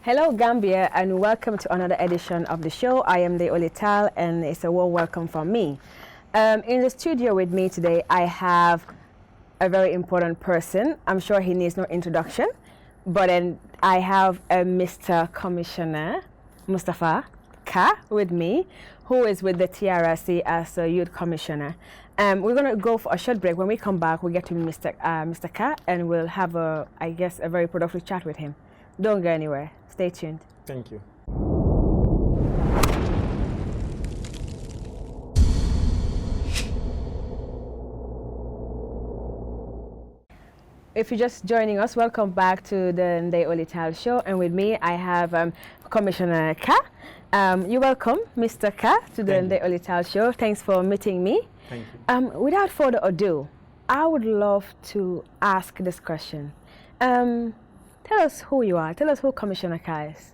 Hello Gambia and welcome to another edition of the show. I am Ndey Taal and it's a warm welcome from me. In the studio with me today I have a very important person. I'm sure he needs no introduction, but then I have Mr. Commissioner Mustafa Ka with me, who is with the TRC as a youth commissioner. We're going to go for a short break. When we come back, we'll get to Mr. Ka and we'll have a very productive chat with him. Don't go anywhere. Stay tuned. Thank you. If you're just joining us, welcome back to the Ndey Taal show. And with me, I have Commissioner Ka. You're welcome, Mr. Ka, to the Ndey Taal show. Thanks for meeting me. Thank you. Without further ado, I would love to ask this question. Tell us who you are. Tell us who Commissioner Ka is.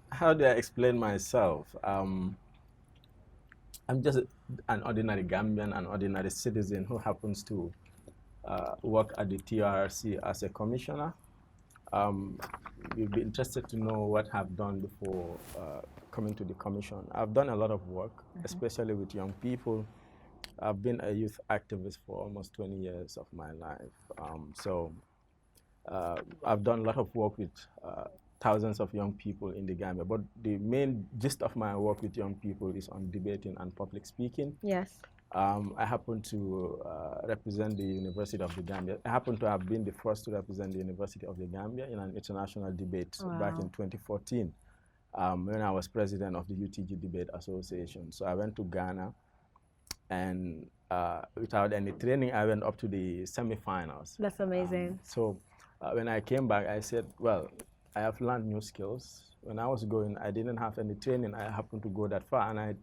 How do I explain myself? I'm just an ordinary Gambian, an ordinary citizen who happens to work at the TRC as a commissioner. You'd be interested to know what I've done before coming to the commission. I've done a lot of work, especially with young people. I've been a youth activist for almost 20 years of my life. I've done a lot of work with thousands of young people in the Gambia, but the main gist of my work with young people is on debating and public speaking. Yes. I happen to represent the University of the Gambia. I happen to have been the first to represent the University of the Gambia in an international debate back in 2014 when I was president of the UTG Debate Association. So I went to Ghana and without any training, I went up to the semifinals. That's amazing. When I came back, I said, well, I have learned new skills. When I was going, I didn't have any training. I happened to go that far, and I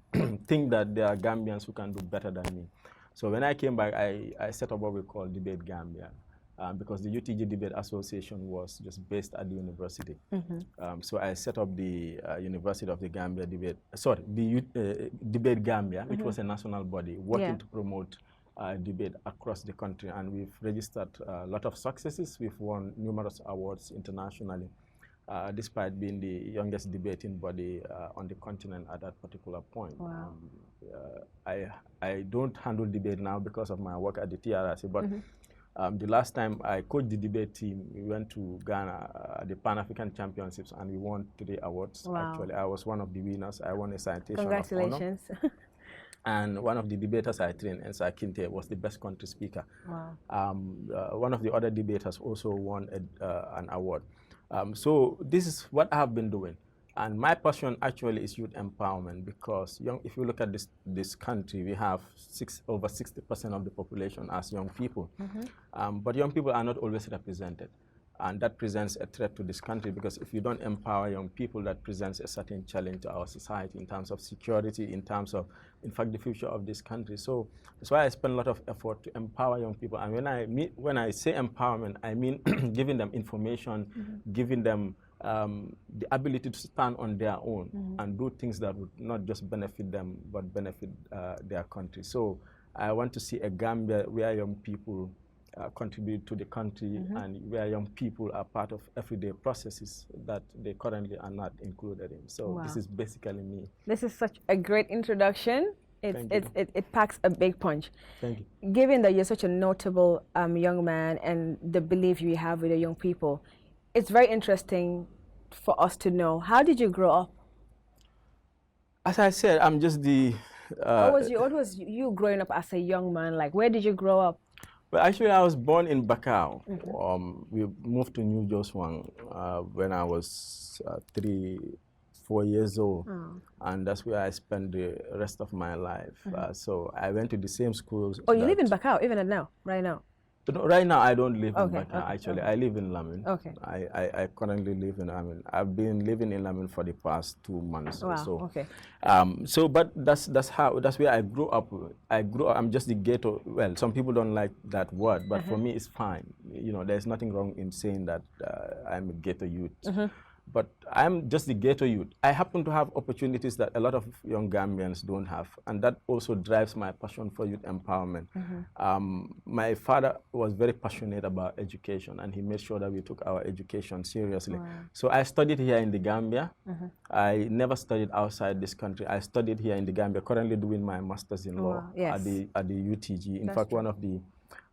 think that there are Gambians who can do better than me. So when I came back, I set up what we call Debate Gambia, because the UTG Debate Association was just based at the university. So I set up the University of the Gambia Debate, Debate Gambia, which was a national body working to promote debate across the country, and we've registered a lot of successes. We've won numerous awards internationally, despite being the youngest debating body on the continent at that particular point. Wow. I don't handle debate now because of my work at the TRC, but the last time I coached the debate team, we went to Ghana, the Pan-African Championships, and we won 3 awards. Wow. Actually, I was one of the winners. I won a citation Congratulations. of honor. And one of the debaters I trained, Ensa Kinte, was the best country speaker. Wow. One of the other debaters also won an award. So this is what I have been doing. And my passion actually is youth empowerment, because if you look at this country, we have over 60% of the population as young people. But young people are not always represented. And that presents a threat to this country, because if you don't empower young people, that presents a certain challenge to our society in terms of security, in terms of, in fact, the future of this country. So that's why I spend a lot of effort to empower young people. And when I say empowerment, I mean giving them information, giving them the ability to stand on their own and do things that would not just benefit them, but benefit their country. So I want to see a Gambia where young people contribute to the country and where young people are part of everyday processes that they currently are not included in. So this is basically me. This is such a great introduction. It packs a big punch. Thank you. Given that you're such a notable young man and the belief you have with the young people, it's very interesting for us to know, how did you grow up? As I said, I'm just the... what was you growing up as a young man like? Where did you grow up? Well, actually, I was born in Bakau. We moved to New Joswang when I was 4 years old. And that's where I spent the rest of my life. So I went to the same schools. Oh, you live in Bakau even now, right now? No, right now, I don't live in Bakau, actually. I live in Lamin. Okay. I currently live in Lamin. I've been living in Lamin for the past 2 months or so. Okay. But that's where I grew up. I'm just the ghetto. Well, some people don't like that word, but for me, it's fine. You know, there's nothing wrong in saying that I'm a ghetto youth. but I'm just the ghetto youth. I happen to have opportunities that a lot of young Gambians don't have, and that also drives my passion for youth empowerment. My father was very passionate about education, and he made sure that we took our education seriously. Wow. So I studied here in the Gambia. I never studied outside this country. I studied here in the Gambia, currently doing my master's in law at the UTG. In fact, one of the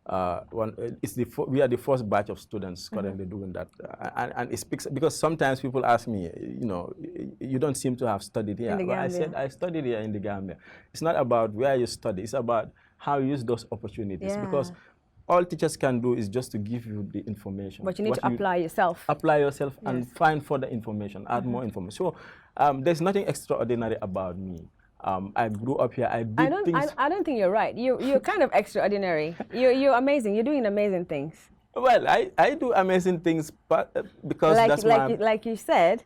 we are the first batch of students currently doing that, and it speaks because sometimes people ask me, you know, you don't seem to have studied here. Well, I said I studied here in the Gambia. It's not about where you study; it's about how you use those opportunities. Because all teachers can do is just to give you the information. But you need to apply yourself. Apply yourself and find further information, add more information. So there's nothing extraordinary about me. I grew up here. I don't think you're right. You're kind of extraordinary. You're amazing. You're doing amazing things. Well, I do amazing things, but because like you said,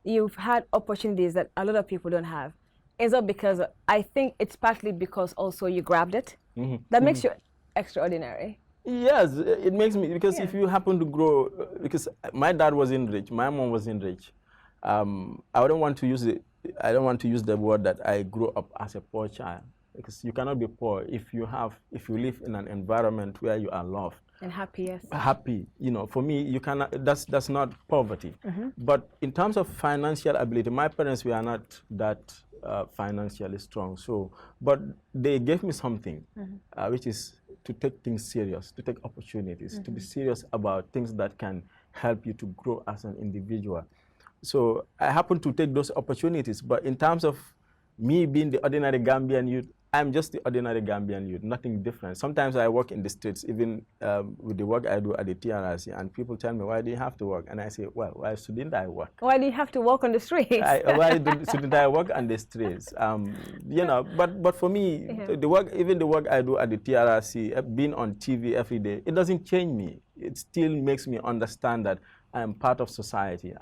you've had opportunities that a lot of people don't have. Is it because I think it's partly because also you grabbed it? That makes you extraordinary. Yes, it makes me, because if you happen to grow, because my dad wasn't rich, my mom wasn't rich. I don't want to use the word that I grew up as a poor child, because you cannot be poor if you live in an environment where you are loved and happy. Yes. Happy, you know. For me, you cannot. That's not poverty. But in terms of financial ability, my parents were not that financially strong. So, but they gave me something, which is to take things serious, to take opportunities, to be serious about things that can help you to grow as an individual. So I happen to take those opportunities, but in terms of me being the ordinary Gambian youth, I'm just the ordinary Gambian youth, nothing different. Sometimes I work in the streets, even with the work I do at the TRRC, and people tell me, why do you have to work? And I say, well, why shouldn't I work? Why do you have to walk on the streets? Why shouldn't I work on the streets? You know, but for me, the work I do at the TRRC, being on TV every day, it doesn't change me. It still makes me understand that I am part of society.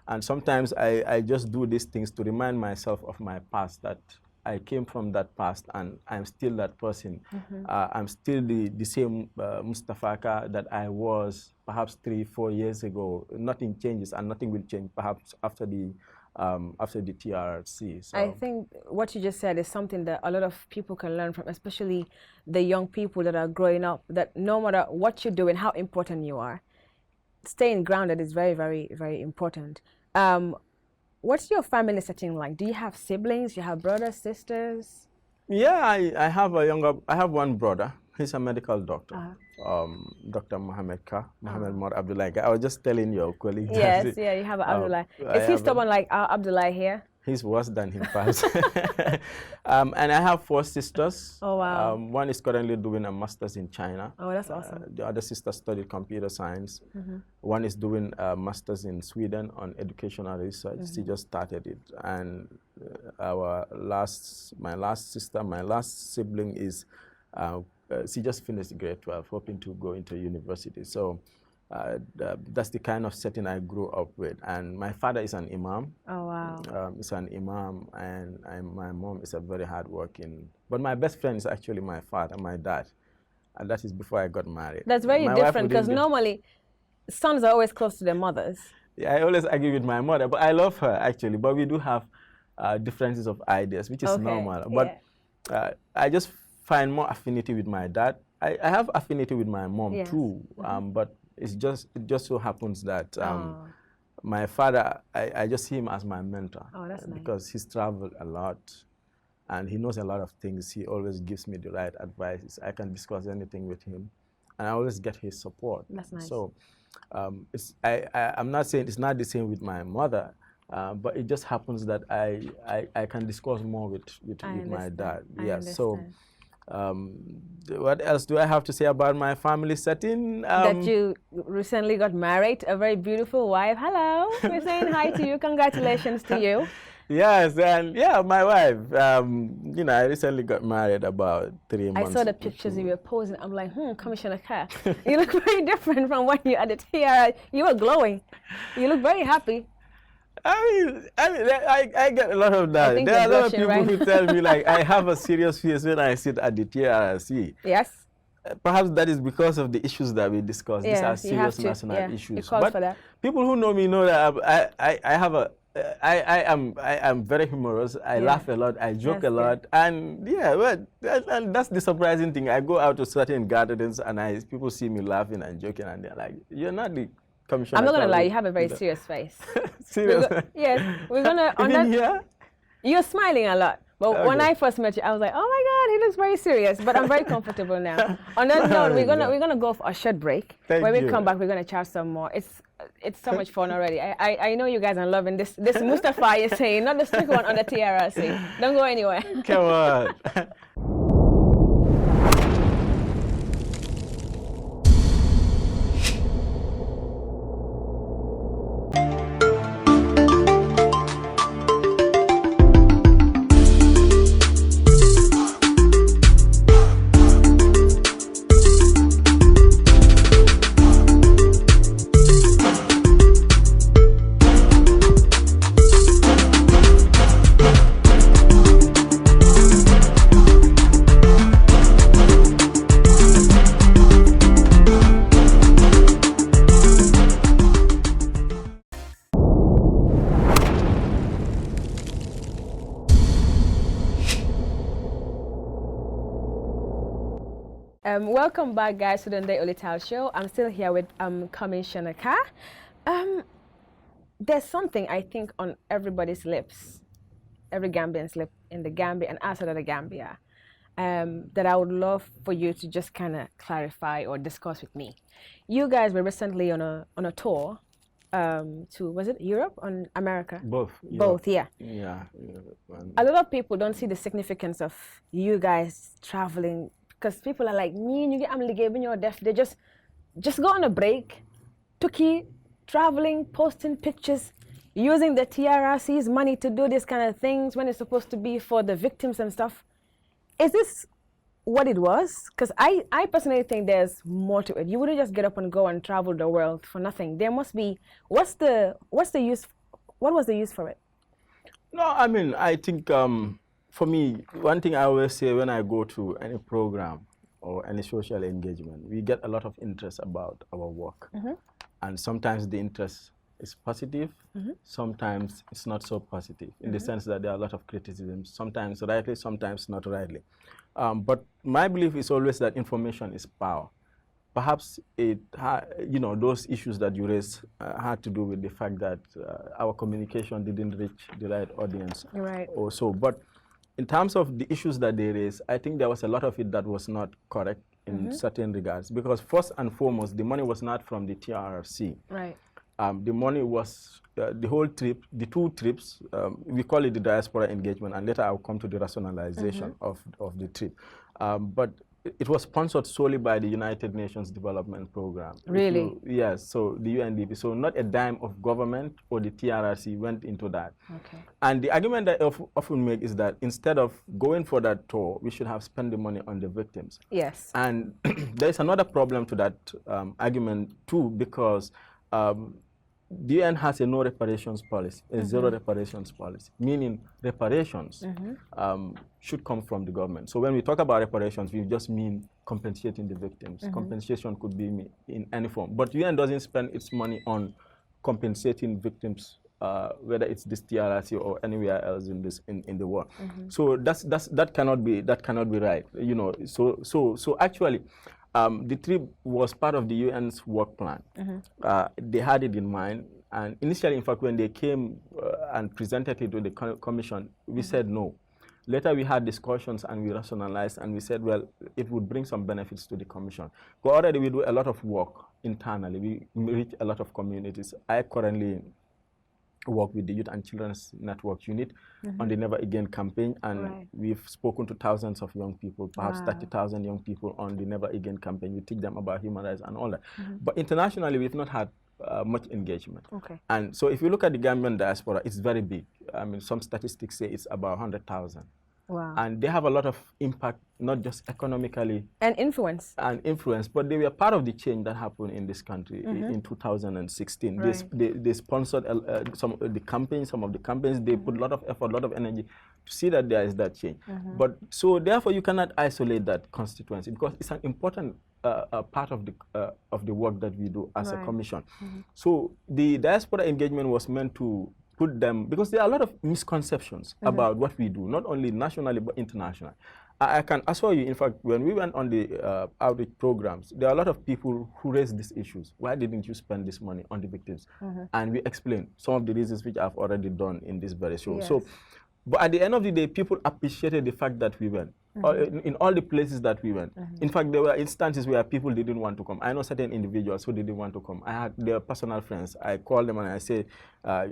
And sometimes I just do these things to remind myself of my past, that I came from that past and I'm still that person. I'm still the same Mustafaka that I was perhaps 3-4 years ago. Nothing changes, and nothing will change perhaps after the TRC. So I think what you just said is something that a lot of people can learn from, especially the young people that are growing up, that no matter what you do and how important you are, staying grounded is very, very, very important. What's your family setting like? Do you have siblings? Do you have brothers, sisters? Yeah, I have one brother. He's a medical doctor. Dr. Mohammed Mor Abdullah. I was just telling your colleague. Yes, you have Abdullah. Is he stubborn like Abdullah here? He's worse than him, perhaps. And I have 4 sisters. Oh, wow. One is currently doing a master's in China. Oh, that's awesome. The other sister studied computer science. One is doing a master's in Sweden on educational research. She just started it. And my last sibling is, she just finished grade 12, hoping to go into university. So that's the kind of setting I grew up with. And my father is an imam. Oh, wow. He's an imam, and my mom is a very hardworking. But my best friend is actually my father, my dad. And that is before I got married. That's very different, because normally sons are always close to their mothers. Yeah, I always argue with my mother, but I love her actually. But we do have differences of ideas, which is normal. But I just find more affinity with my dad. I have affinity with my mom too, but it just so happens that my father, I just see him as my mentor. Oh, that's nice. Because he's traveled a lot and he knows a lot of things. He always gives me the right advice. I can discuss anything with him, and I always get his support. That's nice. So I'm not saying it's not the same with my mother, but it just happens that I can discuss more with my dad. Yes. So. What else do I have to say about my family setting? That you recently got married, a very beautiful wife. Hello, we're saying hi to you. Congratulations to you. Yes, and yeah, my wife. You know, I recently got married about 3 months. I saw the pictures you were posing. I'm like, Commissioner Kerr, you look very different from when you had it here. You were glowing. You look very happy. I get a lot of that. There are a lot of people who tell me, like, I have a serious face when I sit at the TRC. Yes. perhaps that is because of the issues that we discussed. These are serious national issues. You called for that. People who know me know that I am very humorous. I laugh a lot. I joke a lot, and and that's the surprising thing. I go out to certain gatherings, and people see me laughing and joking, and they're like, "You're not the commissioner." I'm not gonna lie. You have a very serious face. Serious? Yes, we're gonna. Even here? You're smiling a lot. But when I first met you, I was like, oh my God, he looks very serious. But I'm very comfortable now. On that note, we're gonna go for a short break. When we come back, we're gonna chat some more. It's so much fun already. I know you guys are loving this Mustafa you're saying, not the strict one on the TRRC. Don't go anywhere. Come on. Welcome back, guys, to the Ndey Oley Taal show. I'm still here with Commissioner Ka. There's something I think on everybody's lips, every Gambian's lip in the Gambia and outside of the Gambia, that I would love for you to just kind of clarify or discuss with me. You guys were recently on a tour to, was it Europe or America? Both. Both, yeah. Yeah. A lot of people don't see the significance of you guys traveling, because people are like, they just go on a break, Tuki, traveling, posting pictures, using the TRRC's money to do this kind of things when it's supposed to be for the victims and stuff. Is this what it was? Because I personally think there's more to it. You wouldn't just get up and go and travel the world for nothing. There must be, what was the use for it? No, I mean, I think for me, one thing I always say when I go to any program or any social engagement, we get a lot of interest about our work. And sometimes the interest is positive, sometimes it's not so positive, in the sense that there are a lot of criticisms, sometimes rightly, sometimes not rightly. But my belief is always that information is power. Perhaps those issues that you raised had to do with the fact that our communication didn't reach the right audience. Right. Or so. But in terms of the issues that they raised, I think there was a lot of it that was not correct in certain regards. Because first and foremost, the money was not from the TRRC. Right. The money was the whole trip, the 2 trips, we call it the diaspora engagement, and later I'll come to the rationalization of the trip. But it was sponsored solely by the United Nations Development Program. Really? Yes, so the UNDP. So not a dime of government or the TRRC went into that. Okay. And the argument that I often make is that instead of going for that tour, we should have spent the money on the victims. Yes. And there's another problem to that argument too, because the UN has a no reparations policy, a zero reparations policy, meaning reparations should come from the government. So when we talk about reparations, we just mean compensating the victims. Compensation could be in any form. But UN doesn't spend its money on compensating victims, whether it's this TRRC or anywhere else in the world. So that cannot be right. So actually, the trip was part of the UN's work plan. They had it in mind, and initially, in fact, when they came and presented it to the commission, we said no. Later, we had discussions and we rationalized, and we said, well, it would bring some benefits to the commission. But already we do a lot of work internally. We reach a lot of communities. I currently work with the Youth and Children's Network Unit on the Never Again campaign, and we've spoken to thousands of young people, perhaps 30,000 young people on the Never Again campaign. We teach them about human rights and all that. But internationally, we've not had much engagement. Okay. And so if you look at the Gambian diaspora, it's very big. I mean, some statistics say it's about 100,000 Wow. And they have a lot of impact, not just economically. And influence. But they were part of the change that happened in this country in 2016. Right. They sponsored some of the campaigns, they put a lot of effort, a lot of energy to see that there is that change. But so therefore you cannot isolate that constituency because it's an important part of the work that we do as a commission. So the diaspora engagement was meant to put them, because there are a lot of misconceptions about what we do, not only nationally but internationally. I can assure you, in fact, when we went on the outreach programs, there are a lot of people who raised these issues. Why didn't you spend this money on the victims? And we explained some of the reasons which I've already done in this very show. Yes. So, but at the end of the day, people appreciated the fact that we went. In all the places that we went. In fact, there were instances where people didn't want to come. I know certain individuals who didn't want to come. I had their personal friends. I called them and I said,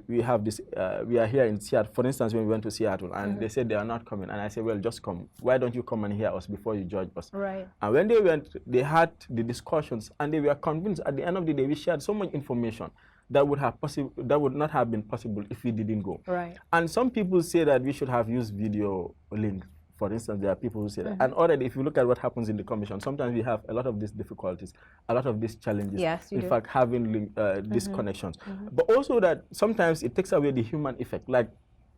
we have this, we are here in Seattle. For instance, when we went to Seattle, and they said they are not coming. And I said, well, just come. Why don't you come and hear us before you judge us? Right. And when they went, they had the discussions, and they were convinced at the end of the day, we shared so much information that would not have been possible if we didn't go. Right. And some people say that we should have used video links. For instance, there are people who say that. And already, if you look at what happens in the commission, sometimes we have a lot of these difficulties, a lot of these challenges. Yes, you in do. fact, having these connections. But also that sometimes it takes away the human effect. Like,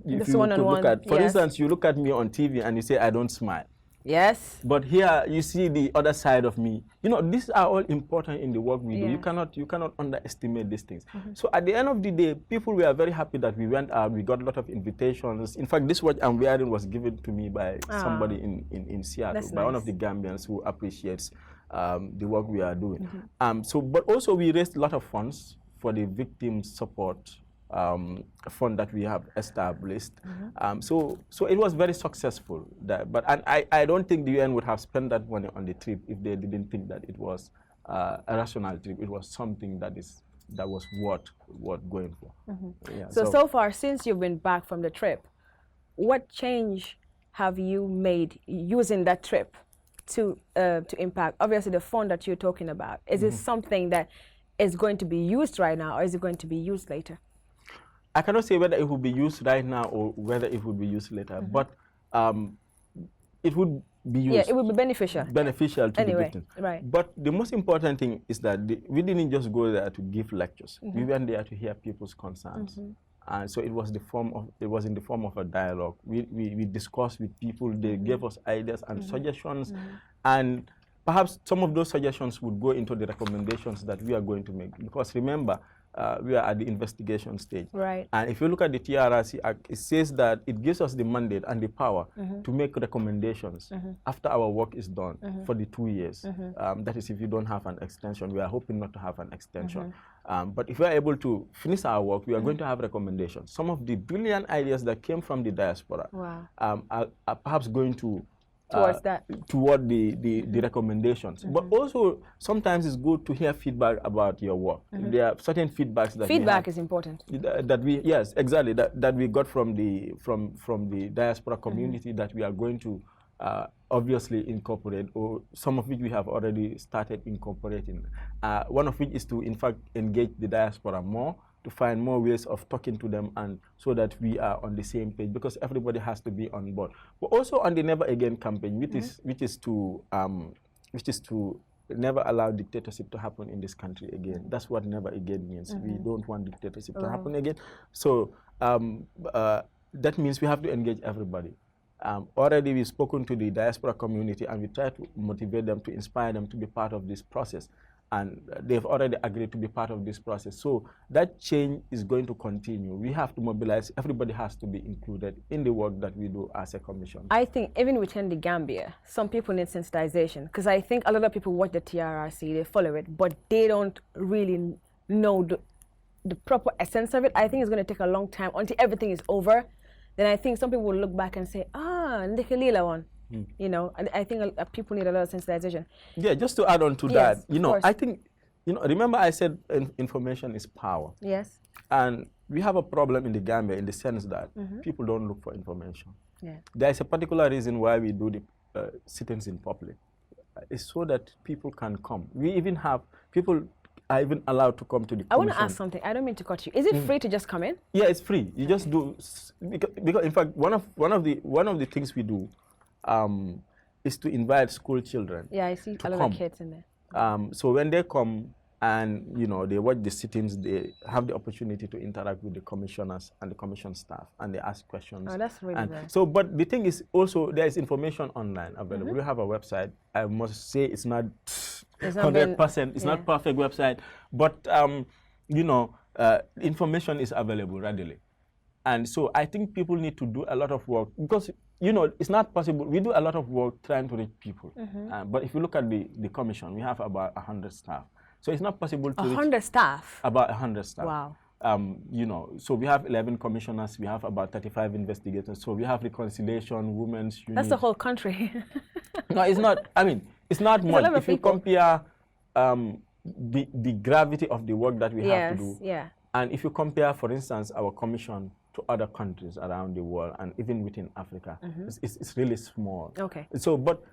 if you could look at, for instance, you look at me on TV and you say, I don't smile. Yes. But here you see the other side of me. You know, these are all important in the work we do. You cannot underestimate these things. So at the end of the day, people were very happy that we went out. We got a lot of invitations. In fact, this watch I'm wearing was given to me by somebody in Seattle, by one of the Gambians who appreciates the work we are doing. But also we raised a lot of funds for the victim support fund that we have established. So it was very successful. And I don't think the UN would have spent that money on the trip if they didn't think that it was a rational trip. It was something that was worth going for. Yeah, so far, since you've been back from the trip, what change have you made using that trip to impact? Obviously, the fund that you're talking about, is it something that is going to be used right now, or is it going to be used later? I cannot say whether it will be used right now or whether it will be used later, but it would be used. Yeah, it would be beneficial. Beneficial to the victims. Right. But the most important thing is that we didn't just go there to give lectures. We went there to hear people's concerns. And so it was in the form of a dialogue. We discussed with people. They gave us ideas and suggestions, and perhaps some of those suggestions would go into the recommendations that we are going to make. Because remember, we are at the investigation stage. Right. And if you look at the TRRC Act, it says that it gives us the mandate and the power to make recommendations after our work is done for the 2 years. That is if you don't have an extension. We are hoping not to have an extension. But if we are able to finish our work, we are going to have recommendations. Some of the brilliant ideas that came from the diaspora are perhaps going to toward the recommendations. But also sometimes it's good to hear feedback about your work. There are certain feedbacks that feedback is important. That we got from the diaspora community that we are going to obviously incorporate, or some of which we have already started incorporating. One of which is to in fact engage the diaspora more, to find more ways of talking to them, and so that we are on the same page, because everybody has to be on board. But also on the Never Again campaign, which is to never allow dictatorship to happen in this country again. That's what Never Again means. We don't want dictatorship to happen again. So that means we have to engage everybody. Already we've spoken to the diaspora community, and we try to motivate them, to inspire them to be part of this process. And they've already agreed to be part of this process. So that change is going to continue. We have to mobilize. Everybody has to be included in the work that we do as a commission. I think even within the Gambia, some people need sensitization, because I think a lot of people watch the TRRC, they follow it, but they don't really know the proper essence of it. I think it's going to take a long time until everything is over. Then I think some people will look back and say, Ndikalila one. You know, and I think people need a lot of sensitization. Yeah, just to add on to that, you know, I think, you know, remember I said information is power. Yes. And we have a problem in the Gambia in the sense that people don't look for information. Yeah. There is a particular reason why we do the sittings in public. It's so that people can come. We even have people are even allowed to come to the commission. I want to ask something. I don't mean to cut you. Is it free to just come in? Yeah, it's free. You just do, because in fact, one of the things we do is to invite school children. Yeah, I see a lot of kids in there. So when they come and they watch the sittings, they have the opportunity to interact with the commissioners and the commission staff, and they ask questions. Oh, that's really nice. So, but the thing is also there is information online available. We have a website. I must say it's not 100%. It's not perfect website, but information is available readily. And so I think people need to do a lot of work because, it's not possible. We do a lot of work trying to reach people. But if you look at the commission, we have about 100 staff. So it's not possible to 100 staff? About 100 staff. Wow. So we have 11 commissioners, we have about 35 investigators. So we have reconciliation, women's unit. That's the whole country. No, it's not. I mean, it's not much. If you compare the gravity of the work that we have to do, and if you compare, for instance, our commission to other countries around the world and even within Africa, it's really small. Okay. So, but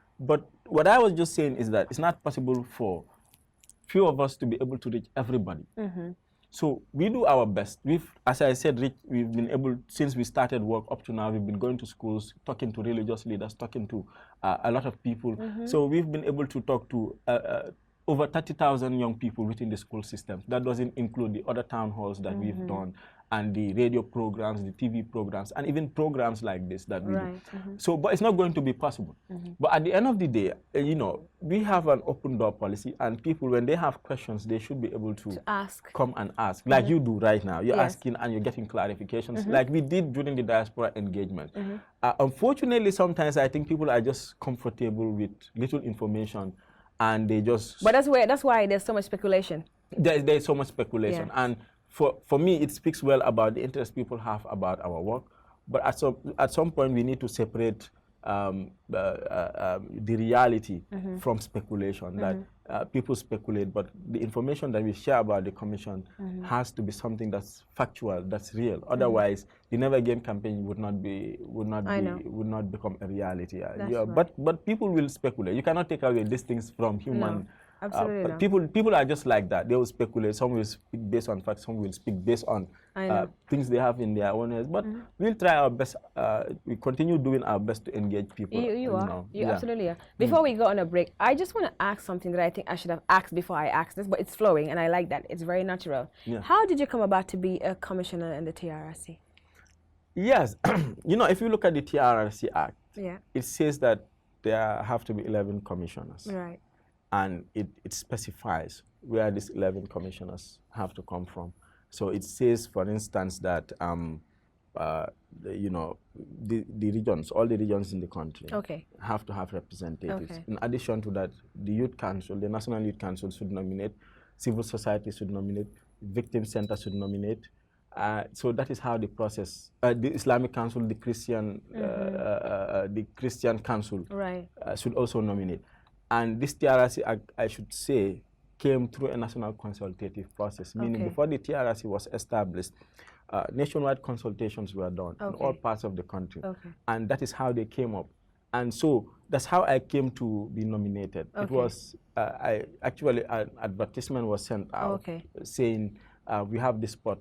what I was just saying is that it's not possible for few of us to be able to reach everybody. So we do our best. As I said, we've been able, since we started work up to now, we've been going to schools, talking to religious leaders, talking to a lot of people. So we've been able to talk to over 30,000 young people within the school system. That doesn't include the other town halls that we've done, and the radio programs, the TV programs, and even programs like this that we do. So, but it's not going to be possible. But at the end of the day, we have an open door policy, and people, when they have questions, they should be able to come and ask, like you do right now. You're asking and you're getting clarifications, like we did during the diaspora engagement. Unfortunately, sometimes I think people are just comfortable with little information, and they just... But that's why there's so much speculation. There's so much speculation. And for me, it speaks well about the interest people have about our work. But at some point, we need to separate the reality from speculation. That people speculate, but the information that we share about the commission has to be something that's factual, that's real. Otherwise, the Never Again campaign would not become a reality. But people will speculate. You cannot take away these things from human. No. Absolutely people are just like that. They will speculate. Some will speak based on facts. Some will speak based on things they have in their own heads. But we'll try our best. We continue doing our best to engage people. You absolutely are. Before we go on a break, I just want to ask something that I think I should have asked before I asked this, but it's flowing, and I like that. It's very natural. How did you come about to be a commissioner in the TRRC? Yes. If you look at the TRRC Act, it says that there have to be 11 commissioners. Right. And it specifies where these 11 commissioners have to come from. So it says, for instance, that the regions, all the regions in the country, have to have representatives. In addition to that, the Youth Council, the National Youth Council should nominate, civil society should nominate, Victim Center should nominate. So that is how the process. The Islamic Council, the Christian Council, should also nominate. And this TRRC, I should say, came through a national consultative process, meaning before the TRRC was established, nationwide consultations were done in all parts of the country. And that is how they came up. And so that's how I came to be nominated. It was, actually, an advertisement was sent out saying, we have this spot,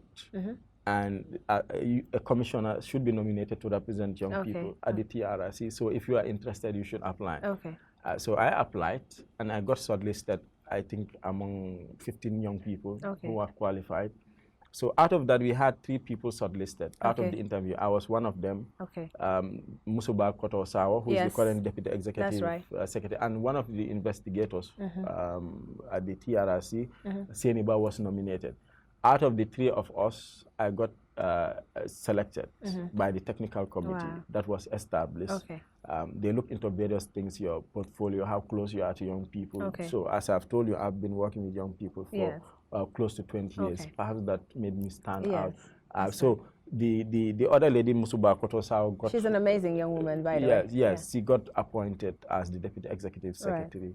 and a commissioner should be nominated to represent young people at the TRRC. So if you are interested, you should apply. So I applied, and I got shortlisted, I think, among 15 young people who are qualified. So out of that, we had 3 people shortlisted. Out of the interview, I was one of them. Musuba Koto-Sawa, who is the current Deputy Executive Secretary, and one of the investigators at the TRRC, Seniba, was nominated. Out of the 3 of us, I got selected by the technical committee that was established. They look into various things, your portfolio, how close you are to young people. So as I've told you, I've been working with young people for close to 20 years. Perhaps that made me stand out. So the other lady, Musuba Koto-Sao, got... She's an amazing young woman, by the way. Yes, she got appointed as the Deputy Executive Secretary.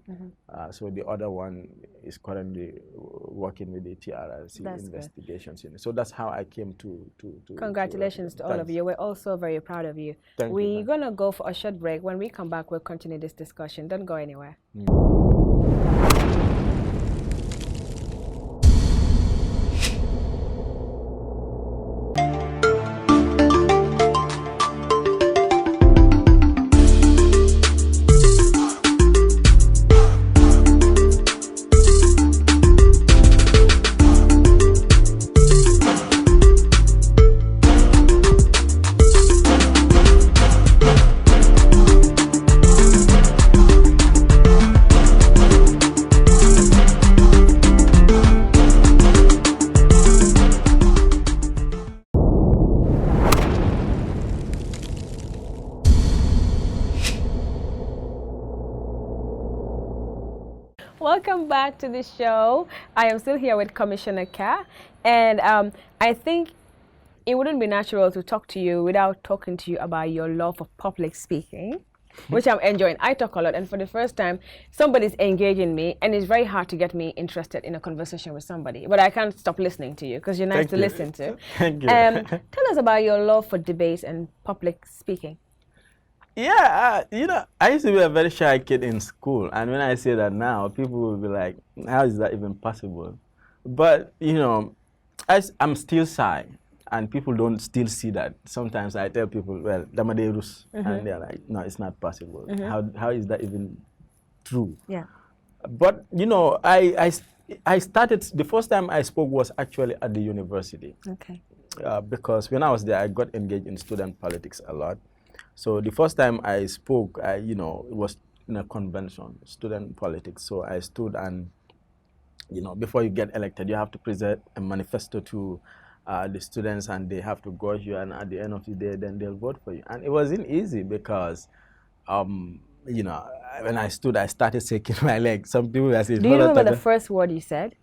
So the other one is currently working with the TRRC investigations unit. So that's how I came to Congratulations to all of you. We're also very proud of you. We're going to go for a short break. When we come back, we'll continue this discussion. Don't go anywhere. back to the show. I am still here with Commissioner Ka, and I think it wouldn't be natural to talk to you without talking to you about your love for public speaking, which I'm enjoying. I talk a lot, and for the first time, somebody's engaging me, and it's very hard to get me interested in a conversation with somebody. But I can't stop listening to you because you're nice to listen to. Thank you. Tell us about your love for debates and public speaking. Yeah, you know, I used to be a very shy kid in school, and when I say that now, people will be like, how is that even possible? But, you know, I'm still shy, and people don't still see that. Sometimes I tell people, well, Damaderus, and they're like, no, it's not possible. How is that even true? Yeah. But, you know, I started, the first time I spoke was actually at the university. Okay. Because when I was there, I got engaged in student politics a lot. So the first time I spoke, you know, it was in a convention, student politics. So I stood and, you know, before you get elected, you have to present a manifesto to the students, and they have to gauge you, and at the end of the day, then they'll vote for you. And it wasn't easy because, you know, when I stood, I started shaking my legs. Some people were saying, do you remember the first word you said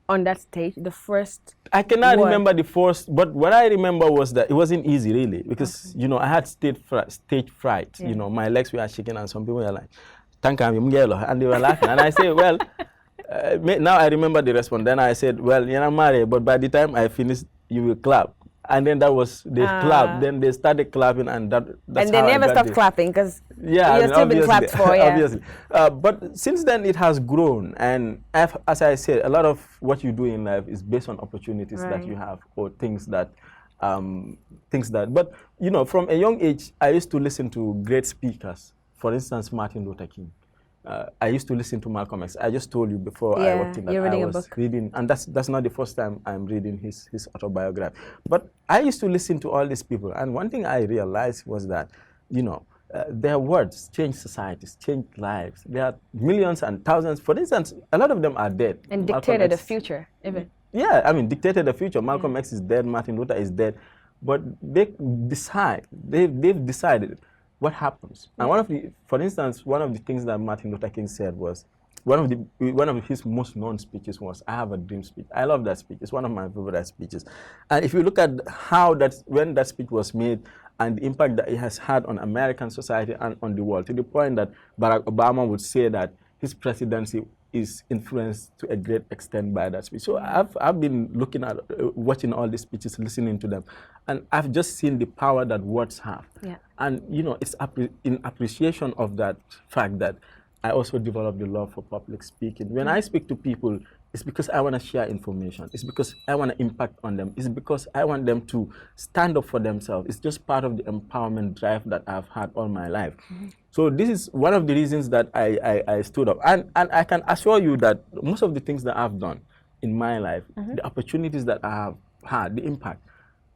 on that stage? The first I cannot word. remember the first, but what I remember was that it wasn't easy, really, because, you know, I had stage fright. Yeah. You know, my legs were shaking, and some people were like, and they were laughing. And I said, well, now I remember the response. Then I said, well, you're not married, but by the time I finished, you will clap. And then that was, they clapped. Then they started clapping, and that's and they never stopped clapping because yeah, you're still been clapped for, yeah. Obviously. But since then, it has grown. And as I said, a lot of what you do in life is based on opportunities that you have, or things that, but, you know, from a young age, I used to listen to great speakers. For instance, Martin Luther King. I used to listen to Malcolm X. I just told you before I walked in that I was reading, and that's not the first time I'm reading his autobiography. But I used to listen to all these people, and one thing I realized was that, you know, their words change societies, change lives. There are millions and thousands. For instance, a lot of them are dead. And dictated the future, even. Yeah, I mean, dictated the future. Malcolm X is dead, Martin Luther is dead, but they've decided what happens. And for instance, one of the things that Martin Luther King said was, one of his most known speeches was, "I have a dream" speech. I love that speech. It's one of my favorite speeches. And if you look at when that speech was made, and the impact that it has had on American society and on the world, to the point that Barack Obama would say that his presidency is influenced to a great extent by that speech. So I've been looking at, watching all these speeches, listening to them, and I've just seen the power that words have. Yeah. And, you know, it's in appreciation of that fact that I also developed the love for public speaking. When I speak to people, it's because I want to share information. It's because I want to impact on them. It's because I want them to stand up for themselves. It's just part of the empowerment drive that I've had all my life. So this is one of the reasons that I stood up. And I can assure you that most of the things that I've done in my life, the opportunities that I have had, the impact,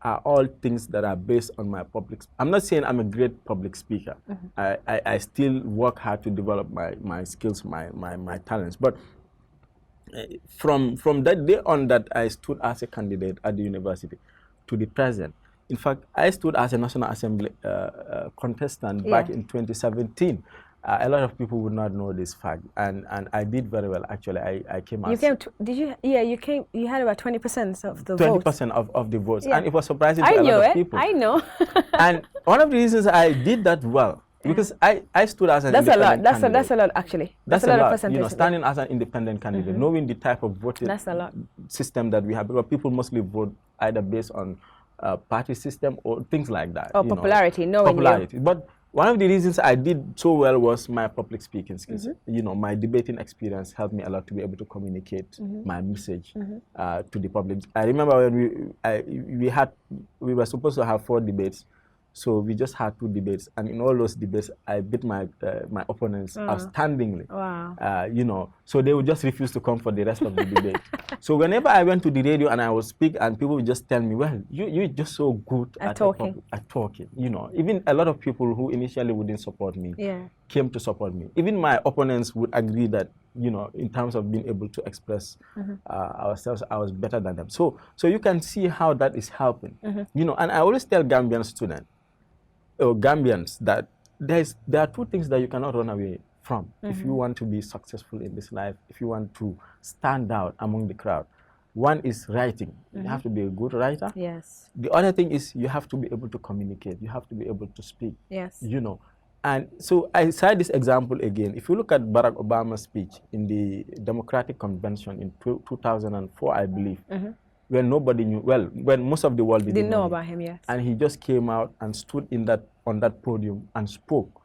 are all things that are based on my public. I'm not saying I'm a great public speaker. I still work hard to develop my skills, my talents. But from that day on that I stood as a candidate at the university to the present. In fact, I stood as a National Assembly contestant back in 2017. A lot of people would not know this fact, and I did very well. Actually, I came out. You came? Did you? Yeah, you came. You had about 20% of the votes. 20% of the votes, and it was surprising to a lot of people. I know. And one of the reasons I did that well, because I stood as an independent candidate. That's a lot, actually. That's a lot of percentage. You know, standing as an independent candidate, knowing the type of voting system that we have, because people mostly vote either based on party system or things like that. Or popularity, knowing popularity. But one of the reasons I did so well was my public speaking skills. You know, my debating experience helped me a lot to be able to communicate my message to the public. I remember when we were supposed to have 4 debates. So we just had 2 debates, and in all those debates, I beat my opponents outstandingly. Wow. You know, so they would just refuse to come for the rest of the debate. So whenever I went to the radio and I would speak, and people would just tell me, "Well, you're just so good at talking." You know, even a lot of people who initially wouldn't support me came to support me. Even my opponents would agree that, you know, in terms of being able to express ourselves, I was better than them. So you can see how that is helping. You know, and I always tell Gambian students, or Gambians, that there are 2 things that you cannot run away from. If you want to be successful in this life, if you want to stand out among the crowd, one is writing. You have to be a good writer. Yes. The other thing is you have to be able to communicate. You have to be able to speak. Yes. You know. And so I cite this example again. If you look at Barack Obama's speech in the Democratic Convention in 2004, I believe, when nobody knew, well, when most of the world didn't know about him, yes. And he just came out and stood on that podium and spoke.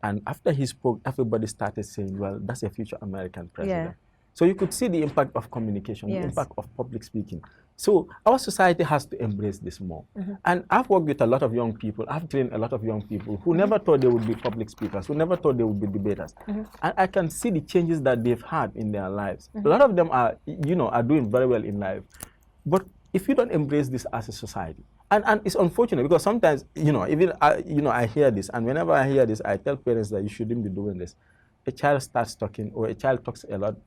And after he spoke, everybody started saying, well, that's a future American president. Yeah. So you could see the impact of communication, the impact of public speaking. So our society has to embrace this more. And I've worked with a lot of young people. I've trained a lot of young people who never thought they would be public speakers, who never thought they would be debaters. And I can see the changes that they've had in their lives. A lot of them are, are doing very well in life. But if you don't embrace this as a society, and it's unfortunate because sometimes, even, I hear this, and whenever I hear this, I tell parents that you shouldn't be doing this. A child starts talking, or a child talks a lot,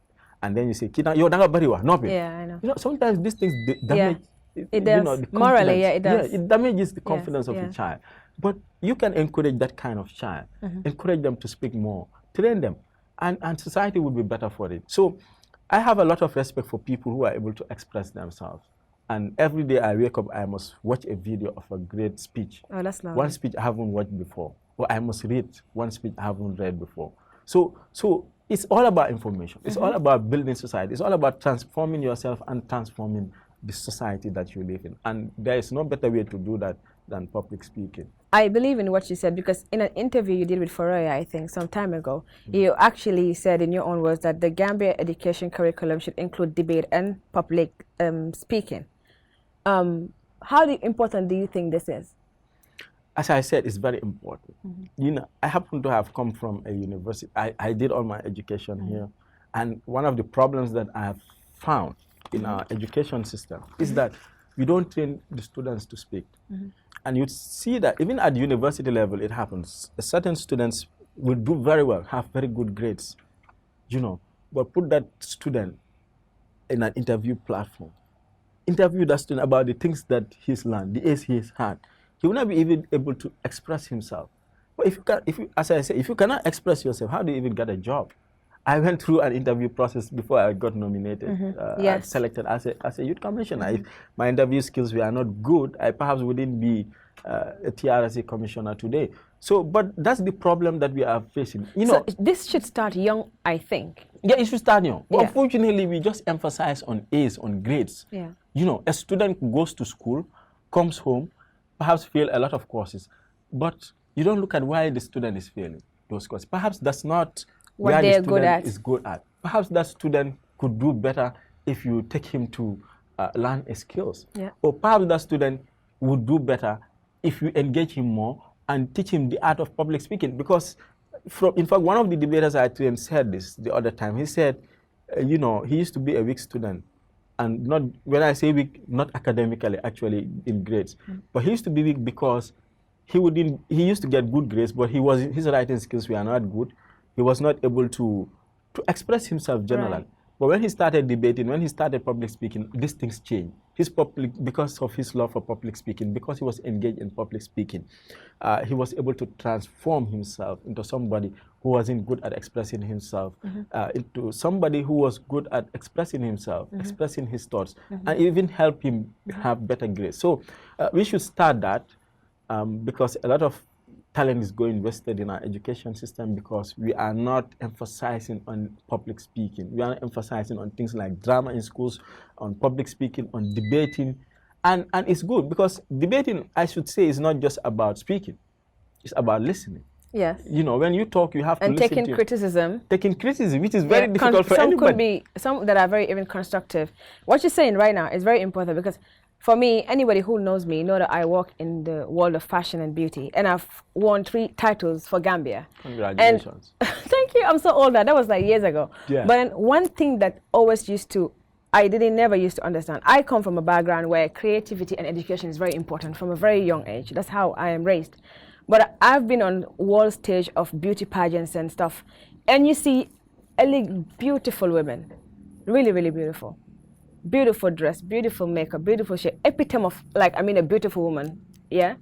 and then you say, "Kida, yo, danga bariwa, no." Yeah, I know. Sometimes these things damage. It does. The morally, it does. Yeah, it damages the confidence of a child. But you can encourage that kind of child, encourage them to speak more, train them, and society would be better for it. So I have a lot of respect for people who are able to express themselves. And every day I wake up, I must watch a video of a great speech. Oh, that's lovely. One speech I haven't watched before, or I must read one speech I haven't read before. So it's all about information. It's all about building society. It's all about transforming yourself and transforming the society that you live in. And there is no better way to do that than public speaking. I believe in what you said because in an interview you did with Foroya, I think, some time ago, you actually said in your own words that the Gambia education curriculum should include debate and public speaking. How important do you think this is? As I said, it's very important. I happen to have come from a university. I did all my education here. And one of the problems that I have found in our education system is that we don't train the students to speak. And you see that even at the university level, it happens. Certain students will do very well, have very good grades, but put that student in an interview platform. Interview that student about the things that he's learned, the A's he's had. He will not be even able to express himself. But as I say, if you cannot express yourself, how do you even get a job? I went through an interview process before I got nominated, selected as a youth commissioner. If my interview skills were not good, I perhaps wouldn't be a TRSA commissioner today. So, but that's the problem that we are facing. So this should start young, I think. Yeah, it should start young. But unfortunately, we just emphasize on A's, on grades. Yeah. A student goes to school, comes home, perhaps fail a lot of courses, but you don't look at why the student is failing those courses. Perhaps that's not what the student is good at. Perhaps that student could do better if you take him to learn a skills. Yeah. Or perhaps that student would do better if you engage him more and teach him the art of public speaking. Because, in fact, one of the debaters I trained said this the other time. He said, he used to be a weak student. And not, when I say weak, not academically, actually in grades. But he used to be weak because he used to get good grades, but his writing skills were not good. He was not able to express himself generally. Right. But when he started debating, when he started public speaking, these things changed. Because of his love for public speaking, because he was engaged in public speaking, he was able to transform himself into somebody who wasn't good at expressing himself, into somebody who was good at expressing himself, expressing his thoughts, and even help him have better grades. So we should start that because a lot of talent is going wasted in our education system because we are not emphasizing on public speaking. We are not emphasizing on things like drama in schools, on public speaking, on debating. And it's good because debating, I should say, is not just about speaking. It's about listening. Yes. When you talk, you have to listen taking criticism. Taking criticism, which is very difficult for anybody. Some could be, some that are very even constructive. What you're saying right now is very important because for me, anybody who knows me know that I work in the world of fashion and beauty, and I've won 3 titles for Gambia. Congratulations. Thank you. I'm so old now. That was like years ago. Yeah. But one thing that never used to understand. I come from a background where creativity and education is very important from a very young age. That's how I am raised. But I've been on world stage of beauty pageants and stuff, and you see beautiful women, really, really beautiful. Beautiful dress, beautiful makeup, beautiful shape, epitome of, a beautiful woman, yeah?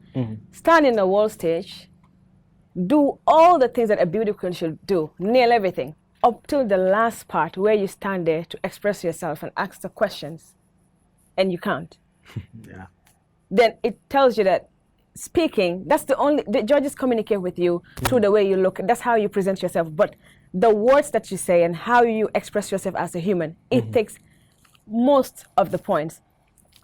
Stand in the world stage do all the things that a beauty queen should do, nail everything, up till the last part where you stand there to express yourself and ask the questions, and you can't. Yeah. Then it tells you that speaking, the judges communicate with you through the way you look. That's how you present yourself. But the words that you say and how you express yourself as a human, it takes most of the points.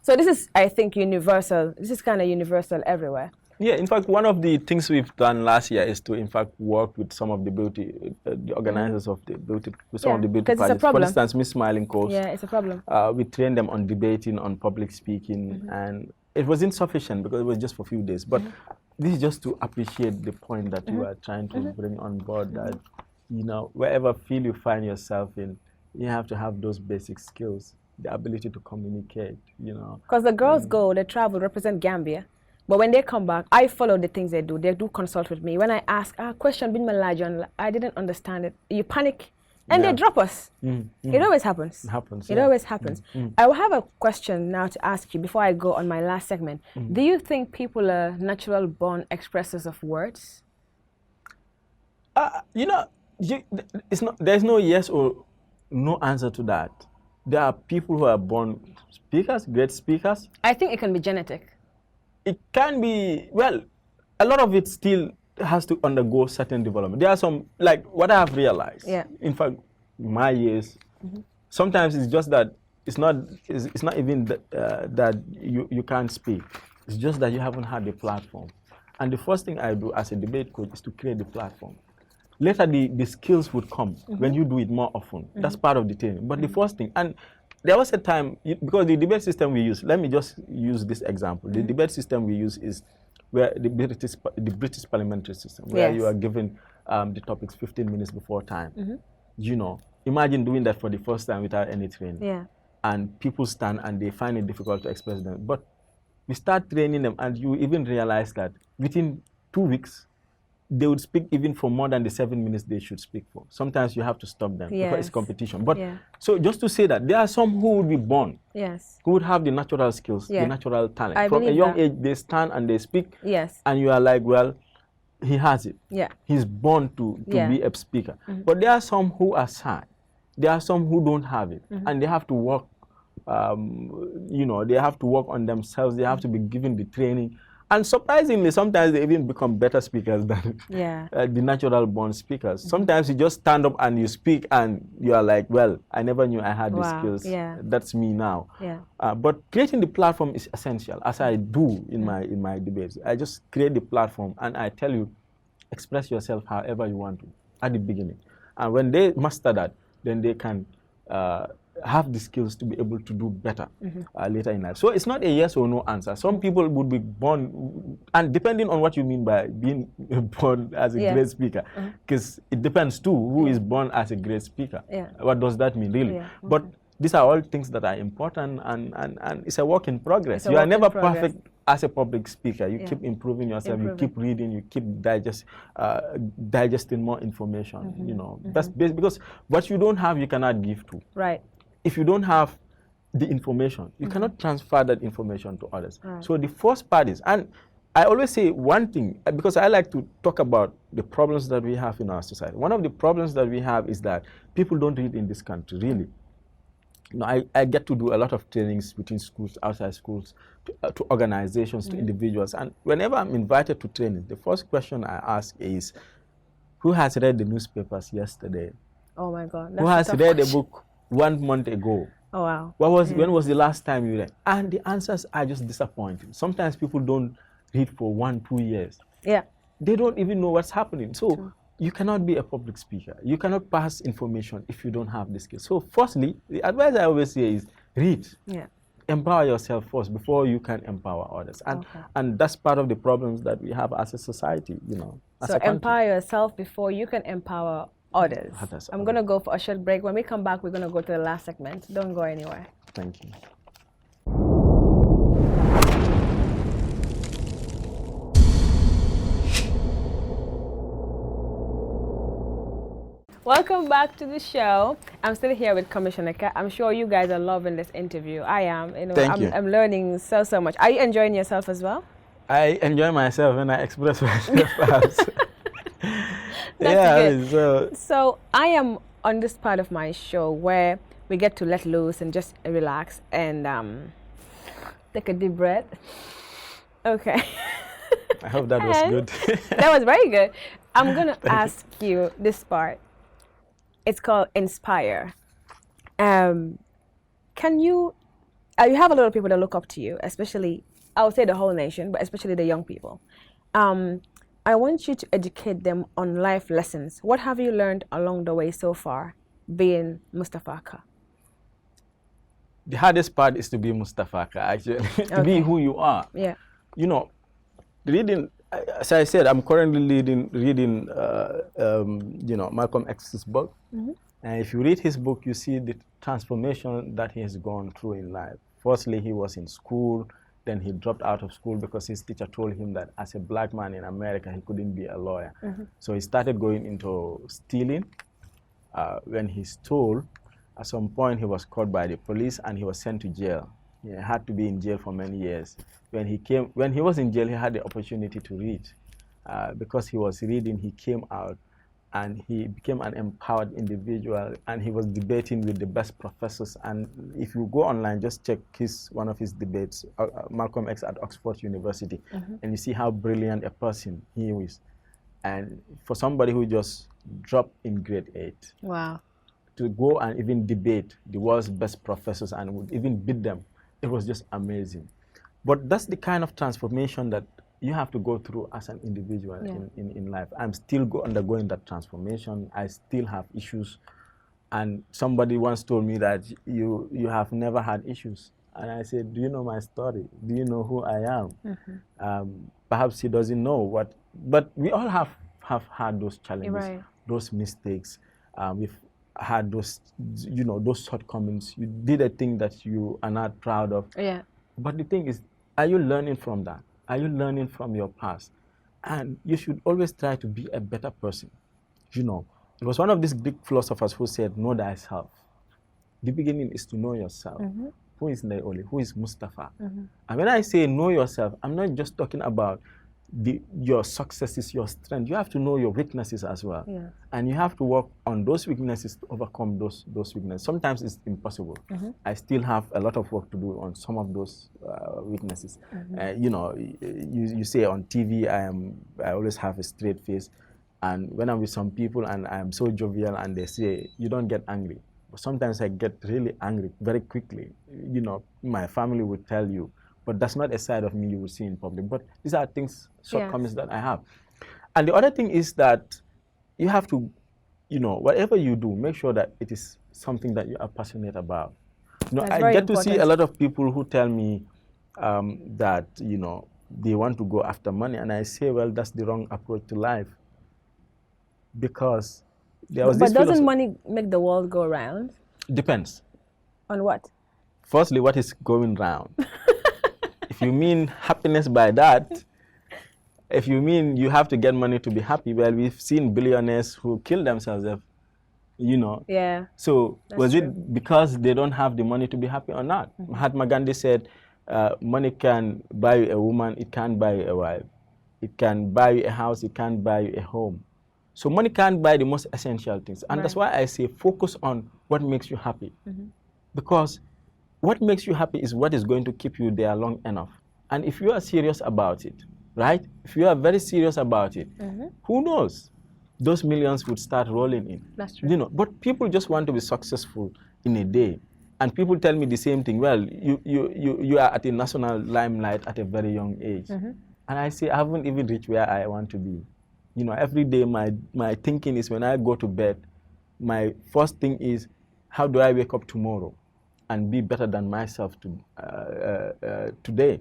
So this is, I think, universal. This is kind of universal everywhere. Yeah, in fact, one of the things we've done last year is to, in fact, work with some of the beauty, the organizers of the beauty, with some of the beauty parties. For instance, Miss Smiling Coast. Yeah, it's a problem. We trained them on debating, on public speaking, and it was insufficient because it was just for a few days. But this is just to appreciate the point that you are trying to bring on board, that, you know, wherever field you find yourself in, you have to have those basic skills, the ability to communicate, you know. Because the girls go, they travel, represent Gambia. But when they come back, I follow the things they do consult with me. When I ask, question bin malajon, I didn't understand it. You panic and they drop us. It always happens. It always happens. I will have a question now to ask you before I go on my last segment. Do you think people are natural born expressors of words? You know, there's no yes or no answer to that. There are people who are born speakers, great speakers. I think it can be genetic. It can be, well, a lot of it still has to undergo certain development. There are some, like what I have realized, in fact, my years, sometimes it's just that it's not even that you can't speak. It's just that you haven't had the platform. And the first thing I do as a debate coach is to create the platform. Later, the skills would come when you do it more often. That's part of the training. But the first thing, and there was a time, because the debate system we use, let me just use this example. The debate system we use is where the British parliamentary system, where you are given the topics 15 minutes before time. You know, imagine doing that for the first time without any training. And people stand and they find it difficult to express them. But we start training them, and you even realize that within 2 weeks, they would speak even for more than the 7 minutes they should speak for. Sometimes you have to stop them because it's competition. But so just to say that there are some who would be born, who would have the natural skills, the natural talent. From a young age, they stand and they speak, and you are like, well, he has it. He's born to be a speaker. But there are some who are shy. There are some who don't have it, and they have to work. You know, they have to work on themselves. They have to be given the training. And surprisingly, sometimes they even become better speakers than the natural born speakers. Sometimes you just stand up and you speak and you are like, well, I never knew I had these skills. That's me now. But creating the platform is essential, as I do in my debates. I just create the platform and I tell you, express yourself however you want to at the beginning. And when they master that, then they can have the skills to be able to do better later in life. So it's not a yes or no answer. Some people would be born, and depending on what you mean by being born as a great speaker, because it depends too, who is born as a great speaker. What does that mean really? But these are all things that are important, and it's a work in progress. You are never perfect as a public speaker. You keep improving yourself, you keep reading, you keep digesting more information. You know, that's because what you don't have, you cannot give to. If you don't have the information, you cannot transfer that information to others. So the first part is, and I always say one thing, because I like to talk about the problems that we have in our society. One of the problems that we have is that people don't read in this country, really. You know, I get to do a lot of trainings within schools, outside schools, to organizations, to individuals. And whenever I'm invited to training, the first question I ask is, who has read the newspapers yesterday? Oh my God. Who has read a book 1 month ago? Oh wow. When was the last time you read? And the answers are just disappointing. Sometimes people don't read for 1-2 years. They don't even know what's happening. So you cannot be a public speaker. You cannot pass information if you don't have the skills. So firstly, the advice I always say is read. Empower yourself first before you can empower others. And that's part of the problems that we have as a society, you know. So empower yourself before you can empower others. I'm going to go for a short break. When we come back, we're going to go to the last segment. Don't go anywhere. Thank you. Welcome back to the show. I'm still here with Commissioner Ka. I'm sure you guys are loving this interview. I am. You know, I'm learning so much. Are you enjoying yourself as well? I enjoy myself when I express myself. That's good. So I am on this part of my show where we get to let loose and just relax and take a deep breath. Okay. I hope that was good. That was very good. I'm going to ask you this part. It's called Inspire. Can you have a lot of people that look up to you, especially, I would say the whole nation, but especially the young people. I want you to educate them on life lessons. What have you learned along the way so far, being Mustafaka? The hardest part is to be Mustafaka, actually, to be who you are. Yeah. You know, reading, as I said, I'm currently reading Malcolm X's book. And if you read his book, you see the transformation that he has gone through in life. Firstly, he was in school. Then he dropped out of school because his teacher told him that as a black man in America, he couldn't be a lawyer. So he started going into stealing. When he stole, at some point he was caught by the police and he was sent to jail. He had to be in jail for many years. When he was in jail, he had the opportunity to read. Because he was reading, he came out and he became an empowered individual, and he was debating with the best professors. And if you go online, just check one of his debates, Malcolm X at Oxford University, and you see how brilliant a person he is. And for somebody who just dropped in grade 8, wow, to go and even debate the world's best professors and would even beat them, it was just amazing. But that's the kind of transformation that you have to go through as an individual in life. I'm still undergoing that transformation. I still have issues. And somebody once told me that you have never had issues. And I said, do you know my story? Do you know who I am? Perhaps he doesn't know what, but we all have had those challenges, those mistakes. We've had those, those shortcomings. You did a thing that you are not proud of. Yeah. But the thing is, are you learning from that? Are you learning from your past? And you should always try to be a better person. It was one of these Greek philosophers who said, know thyself. The beginning is to know yourself. Who is Ndey Oley? Who is Mustafa? And when I say know yourself, I'm not just talking about your successes, your strength. You have to know your weaknesses as well. Yeah. And you have to work on those weaknesses to overcome those weaknesses. Sometimes it's impossible. I still have a lot of work to do on some of those weaknesses. You say on TV, I always have a straight face. And when I'm with some people and I'm so jovial and they say, you don't get angry. But sometimes I get really angry very quickly. My family would tell you, but that's not a side of me you will see in public. But these are things, shortcomings that I have. And the other thing is that you have to, whatever you do, make sure that it is something that you are passionate about. I get to see a lot of people who tell me that, they want to go after money. And I say, well, that's the wrong approach to life. Because there was But doesn't money make the world go round? Depends. On what? Firstly, what is going round? If you mean happiness by that, if you mean you have to get money to be happy, well, we've seen billionaires who kill themselves, Yeah. So was it because they don't have the money to be happy or not? Mahatma Gandhi said, money can buy you a woman, it can't buy you a wife. It can buy you a house, it can't buy you a home. So money can't buy the most essential things. And that's why I say focus on what makes you happy. Because what makes you happy is what is going to keep you there long enough. And if you are serious about it, right? If you are very serious about it, who knows? Those millions would start rolling in. That's true. But people just want to be successful in a day. And people tell me the same thing. Well, you are at the national limelight at a very young age. And I say, I haven't even reached where I want to be. Every day my thinking is when I go to bed, my first thing is, how do I wake up tomorrow and be better than myself today?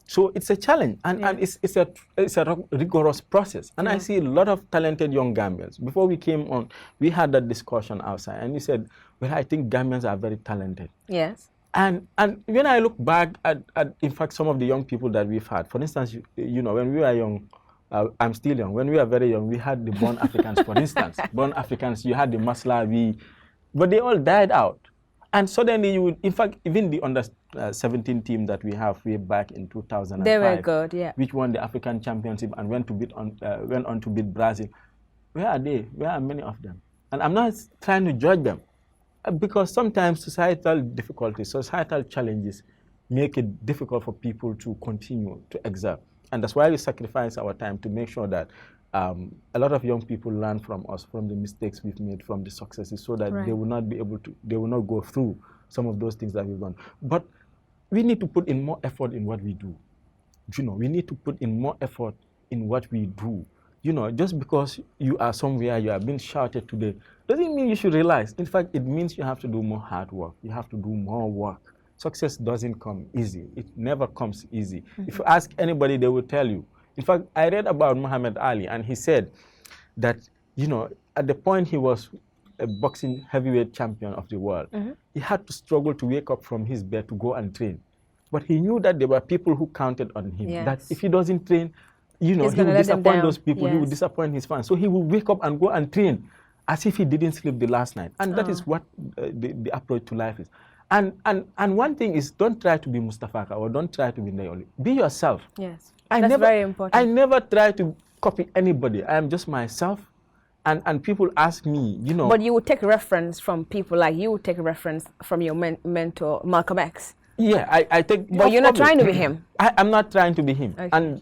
So it's a challenge, and it's a rigorous process. And I see a lot of talented young Gambians. Before we came on, we had that discussion outside, and you said, well, I think Gambians are very talented. Yes. And when I look back at in fact, some of the young people that we've had, for instance, when we were young, I'm still young. When we were very young, we had the Born Africans, for instance. Born Africans, you had the Maslawi, but they all died out. And suddenly you would, in fact, even the under-17 team that we have way back in 2005. They were good, yeah. Which won the African Championship and went on to beat Brazil. Where are they? Where are many of them? And I'm not trying to judge them, because sometimes societal difficulties, societal challenges make it difficult for people to continue to excel. And that's why we sacrifice our time to make sure that a lot of young people learn from us, from the mistakes we've made, from the successes, so that they will not be able to, they will not go through some of those things that we've done. But we need to put in more effort in what we do. You know, we need to put in more effort in what we do. You know, just because you are somewhere, you are being shouted today, doesn't mean you should realize. In fact, it means you have to do more hard work. You have to do more work. Success doesn't come easy. It never comes easy. If you ask anybody, they will tell you. In fact, I read about Muhammad Ali, and he said that, you know, at the point he was a boxing heavyweight champion of the world, he had to struggle to wake up from his bed to go and train. But he knew that there were people who counted on him, that if he doesn't train, you know, he would disappoint those people, he would disappoint his fans. So he would wake up and go and train as if he didn't sleep the last night. And that is what the approach to life is. And one thing is, don't try to be Mustafa or don't try to be Ndey. Be yourself. Yes, that's very important. I never try to copy anybody. I am just myself. And people ask me, you know. But you would take reference from people, like you would take reference from your mentor, Malcolm X. Yeah, I take. But you're not trying to be him. I'm not trying to be him. Okay. And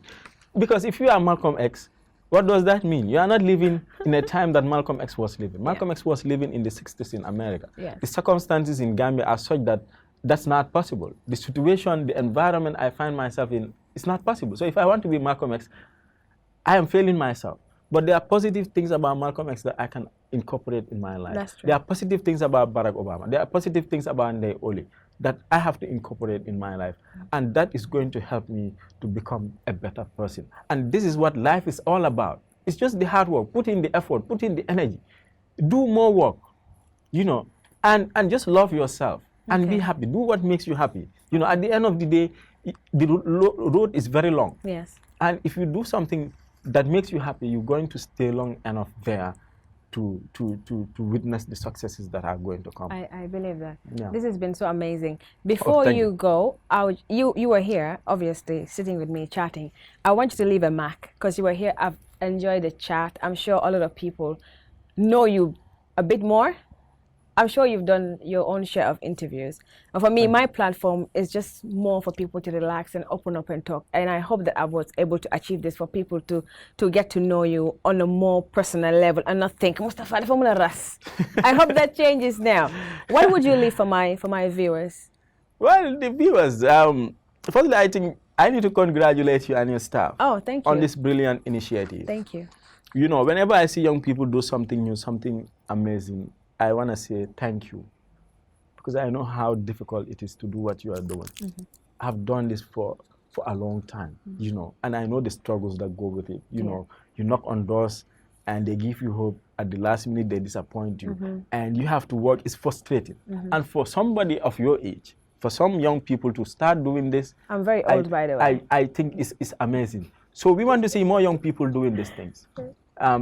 because if you are Malcolm X, what does that mean? You are not living in a time that Malcolm X was living. Malcolm X was living in the 60s in America. The circumstances in Gambia are such that that's not possible. The situation, the environment I find myself in, it's not possible. So if I want to be Malcolm X, I am failing myself. But there are positive things about Malcolm X that I can incorporate in my life. That's true. There are positive things about Barack Obama. There are positive things about Ndey Oley that I have to incorporate in my life. And that is going to help me to become a better person. And this is what life is all about. It's just the hard work. Put in the effort, put in the energy. Do more work, you know, and just love yourself and be happy. Do what makes you happy. You know, at the end of the day, the road is very long. Yes. And if you do something that makes you happy, you're going to stay long enough there to witness the successes that are going to come. I believe that. Yeah. This has been so amazing. Before you go, you were here, obviously, sitting with me, chatting. I want you to leave a mark, because you were here. I've enjoyed the chat. I'm sure a lot of people know you a bit more. I'm sure you've done your own share of interviews. And for me, my platform is just more for people to relax and open up and talk. And I hope that I was able to achieve this for people to get to know you on a more personal level and not think, Mustafa, the formula ras. I hope that changes now. What would you leave for my viewers? Well, the viewers, firstly, I think I need to congratulate you and your staff. Oh, thank you. On this brilliant initiative. Thank you. You know, whenever I see young people do something new, something amazing, I want to say thank you, because I know how difficult it is to do what you are doing. I've done this for a long time, you know, and I know the struggles that go with it. You know, you knock on doors and they give you hope. At the last minute, they disappoint you. And you have to work. It's frustrating. And for somebody of your age, for some young people to start doing this. I'm very old, by the way. I think it's amazing. So we want to see more young people doing these things.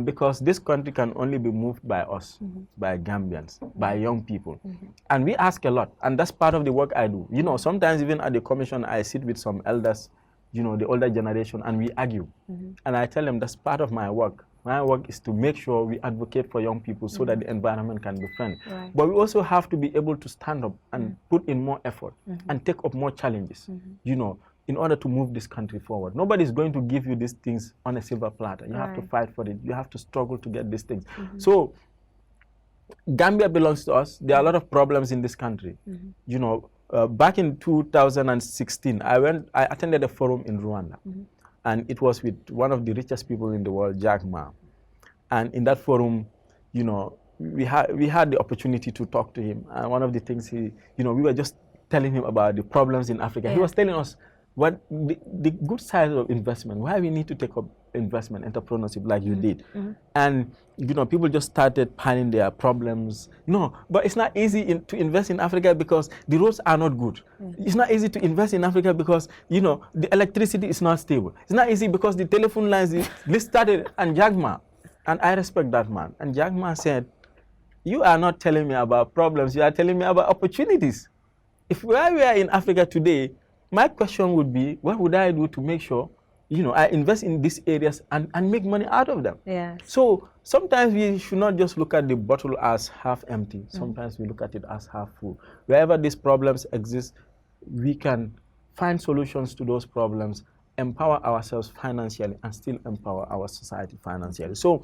Because this country can only be moved by us, by Gambians, by young people. And we ask a lot, and that's part of the work I do. You know, sometimes even at the commission, I sit with some elders, you know, the older generation, and we argue. And I tell them that's part of my work. My work is to make sure we advocate for young people so that the environment can be friendly. But we also have to be able to stand up and put in more effort and take up more challenges, you know, in order to move this country forward. Nobody's going to give you these things on a silver platter. You have to fight for it. You have to struggle to get these things. So Gambia belongs to us. There are a lot of problems in this country. You know, back in 2016, I attended a forum in Rwanda. And it was with one of the richest people in the world, Jack Ma. And in that forum, you know, we had the opportunity to talk to him. And one of the things we were just telling him about the problems in Africa. He was telling us what the good side of investment, why we need to take up investment, entrepreneurship like you did. And, you know, people just started piling their problems. No, but it's not easy to invest in Africa because the roads are not good. It's not easy to invest in Africa because, you know, the electricity is not stable. It's not easy because the telephone lines, this started, and Jack Ma, and I respect that man. And Jack Ma said, you are not telling me about problems, you are telling me about opportunities. If we are in Africa today, my question would be, what would I do to make sure, I invest in these areas and make money out of them. Yes. So sometimes we should not just look at the bottle as half empty. Sometimes we look at it as half full. Wherever these problems exist, we can find solutions to those problems, empower ourselves financially, and still empower our society financially. So,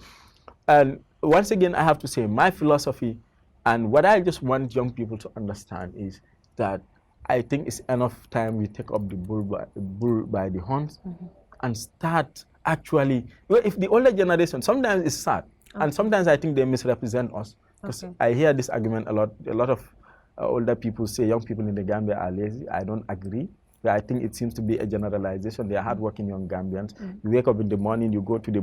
and once again, I have to say my philosophy and what I just want young people to understand is that I think it's enough time we take up the bull by the horns and start actually, if the older generation, sometimes it's sad, and sometimes I think they misrepresent us. Because I hear this argument a lot. A lot of older people say young people in the Gambia are lazy. I don't agree. But I think it seems to be a generalization. They are hardworking young Gambians. You wake up in the morning, you go to the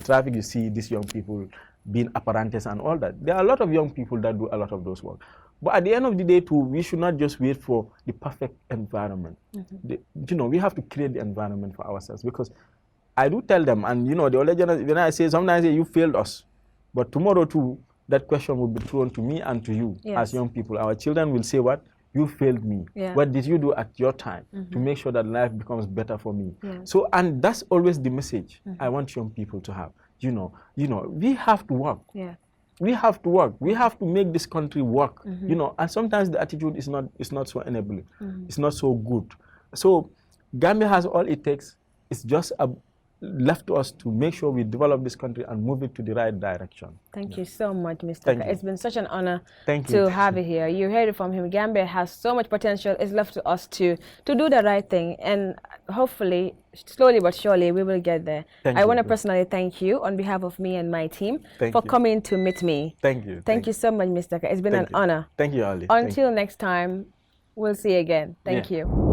traffic, you see these young people being apprentices and all that. There are a lot of young people that do a lot of those work. But at the end of the day, too, we should not just wait for the perfect environment. We have to create the environment for ourselves, because I do tell them, and the older generation, when I say, sometimes I say, you failed us. But tomorrow, too, that question will be thrown to me and to you as young people. Our children will say, what? You failed me. What did you do at your time to make sure that life becomes better for me? So, and that's always the message I want young people to have. We have to work. We have to work. We have to make this country work. And sometimes the attitude is not so enabling. It's not so good. So Gambia has all it takes. It's just left to us to make sure we develop this country and move it to the right direction. Thank you so much, Mr. Ka. It's been such an honor to have you here. You heard it from him. Gambia has so much potential. It's left to us to do the right thing, and hopefully, slowly but surely, we will get there. I want to personally thank you on behalf of me and my team for coming to meet me. Thank you. Thank you so much, Mr. Ka. It's been an honor. Thank you, Oley. Until next time, we'll see you again. Thank you.